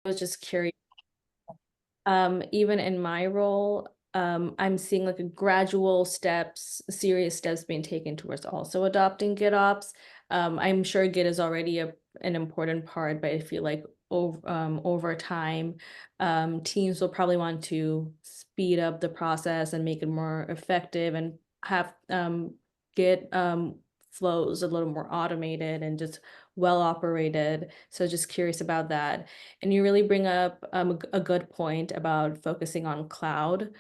was just curious. Even in my role, I'm seeing like a gradual steps, serious steps being taken towards also adopting GitOps. I'm sure Git is already an important part, but I feel like over time, teams will probably want to speed up the process and make it more effective and have Git flows a little more automated and just well operated. So just curious about that. And you really bring up a good point about focusing on cloud.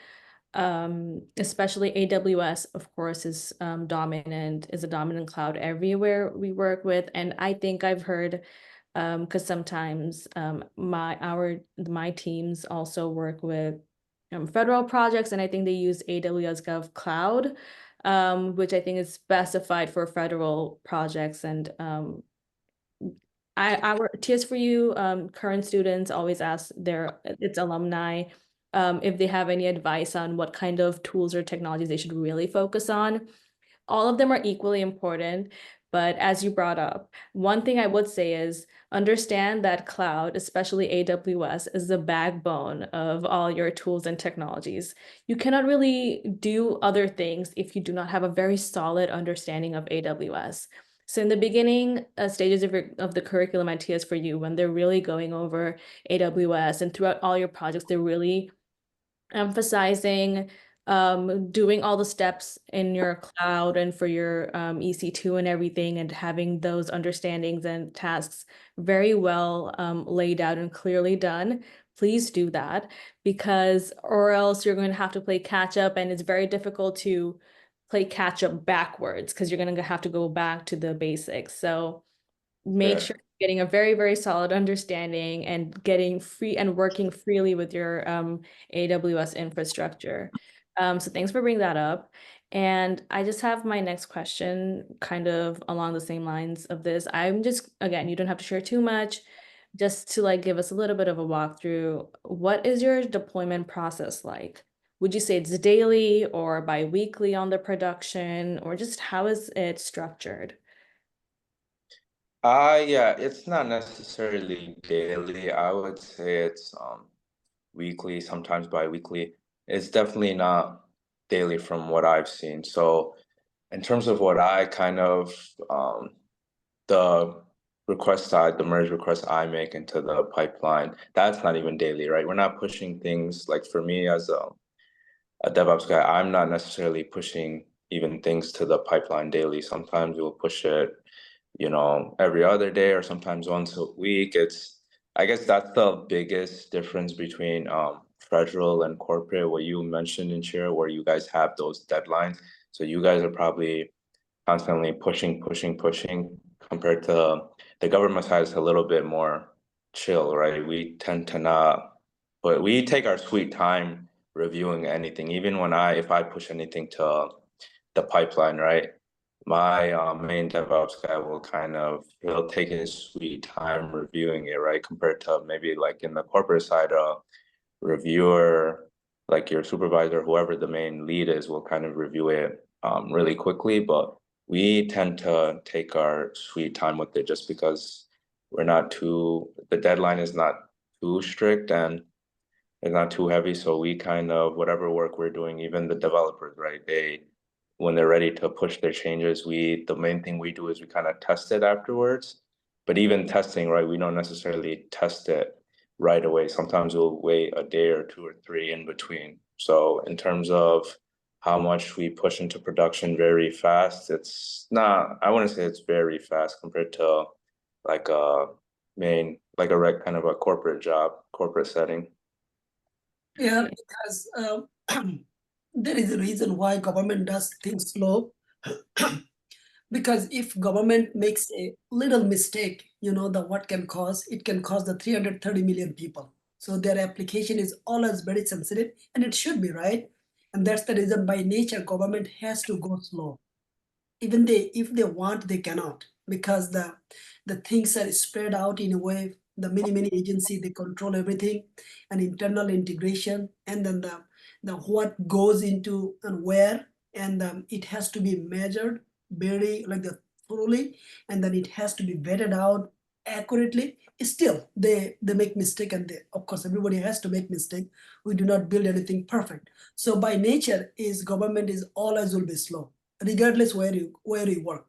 Especially AWS, of course, is is a dominant cloud everywhere we work with. And I think I've heard, because sometimes my teams also work with federal projects, and I think they use AWS Gov Cloud, which I think is specified for federal projects. And our Tears for You current students always ask its alumni if they have any advice on what kind of tools or technologies they should really focus on. All of them are equally important, but as you brought up, one thing I would say is understand that cloud, especially AWS, is the backbone of all your tools and technologies. You cannot really do other things if you do not have a very solid understanding of AWS. So in the beginning stages of the curriculum at TS for You, when they're really going over AWS and throughout all your projects, they're really emphasizing doing all the steps in your cloud and for your EC2 and everything, and having those understandings and tasks very well laid out and clearly done. Please do that, because or else you're going to have to play catch up, and it's very difficult to play catch up backwards because you're going to have to go back to the basics. So make Yeah. sure you're getting a very, very solid understanding and getting free and working freely with your AWS infrastructure. So thanks for bringing that up. And I just have my next question kind of along the same lines of this. I'm just, again, you don't have to share too much, just to like give us a little bit of a walkthrough. What is your deployment process like? Would you say it's daily or bi-weekly on the production, or just how is it structured? Yeah, it's not necessarily daily. I would say it's weekly, sometimes bi-weekly. It's definitely not daily from what I've seen. So in terms of what I kind of the request side, the merge request I make into the pipeline, that's not even daily, right? We're not pushing things like for me as a DevOps guy, I'm not necessarily pushing even things to the pipeline daily. Sometimes we'll push it, every other day or sometimes once a week. I guess that's the biggest difference between federal and corporate, what you mentioned in Shira, where you guys have those deadlines. So you guys are probably constantly pushing, pushing, pushing compared to the government side is a little bit more chill, right? We tend to not, but we take our sweet time reviewing anything. Even if I push anything to the pipeline, right? My main DevOps guy he'll take his sweet time reviewing it, right? Compared to maybe like in the corporate side, reviewer, like your supervisor, whoever the main lead is, will kind of review it really quickly. But we tend to take our sweet time with it just because the deadline is not too strict and it's not too heavy. So we kind of, whatever work we're doing, even the developers, right? When they're ready to push their changes, the main thing we do is we kind of test it afterwards. But even testing, right, we don't necessarily test it right away. Sometimes we'll wait a day or two or three in between. So in terms of how much we push into production very fast, I wouldn't say it's very fast compared to like a like a kind of a corporate job, corporate setting. Yeah, because there is a reason why government does things slow. Because if government makes a little mistake, the what can cause it can cause the 330 million people. So their application is always very sensitive, and it should be right. And that's the reason by nature government has to go slow. Even if they want, they cannot, because the things are spread out in a way. The many agency, they control everything, and internal integration, and then the what goes into and where, and it has to be measured very like the thoroughly, and then it has to be vetted out accurately, still they make mistake, and of course everybody has to make mistake. We do not build anything perfect. So by nature is government is always will be slow, regardless where you work.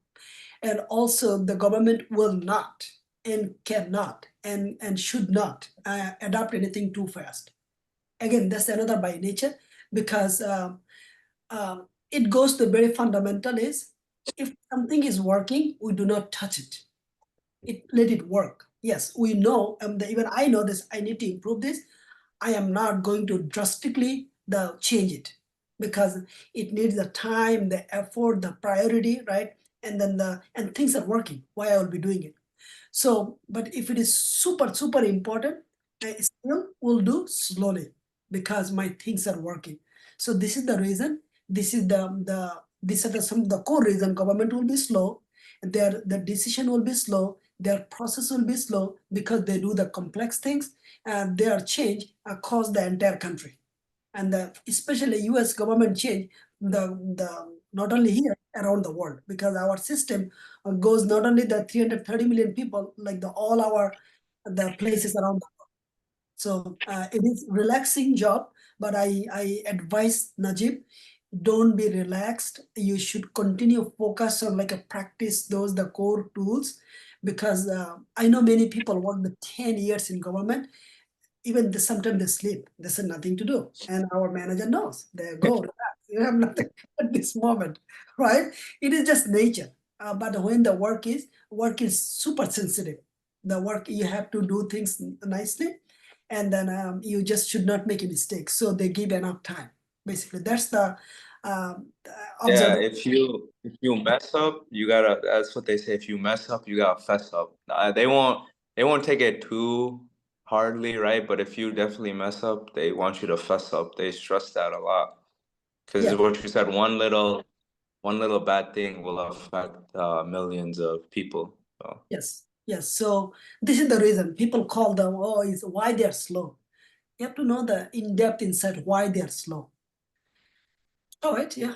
And also the government will not and cannot and should not adopt anything too fast. Again, that's another by nature, because it goes to very fundamental is, if something is working, we do not touch it. Let it work. Yes, we know, even I know this, I need to improve this. I am not going to drastically change it, because it needs the time, the effort, the priority, right? And then and things are working. Why I will be doing it? So, but if it is super, super important, I still will do slowly, because my things are working. So this is the reason. This is these are some of the core reason government will be slow. The decision will be slow. Their process will be slow, because they do the complex things, and their change across the entire country. And especially US government change, the not only here, around the world, because our system goes not only the 330 million people, like all our the places around the world. So it is relaxing job, but I advise Najib, don't be relaxed. You should continue focus on like a practice those the core tools, because I know many people work the 10 years in government, even sometimes they sleep. There's nothing to do, and our manager knows. They go relax. You have nothing at this moment, right? It is just nature. But when the work is super sensitive. The work, you have to do things nicely, and then you just should not make a mistake. So they give enough time. Basically, that's the Yeah, observation. if you mess up, you gotta. That's what they say. If you mess up, you gotta fess up. They won't take it too hardly, right? But if you definitely mess up, they want you to fess up. They stress that a lot, because Yeah. what you said, one little bad thing will affect millions of people. So. Yes. Yes. So this is the reason people call them. Oh, is why they are slow. You have to know the in-depth insight why they are slow. All right, yeah.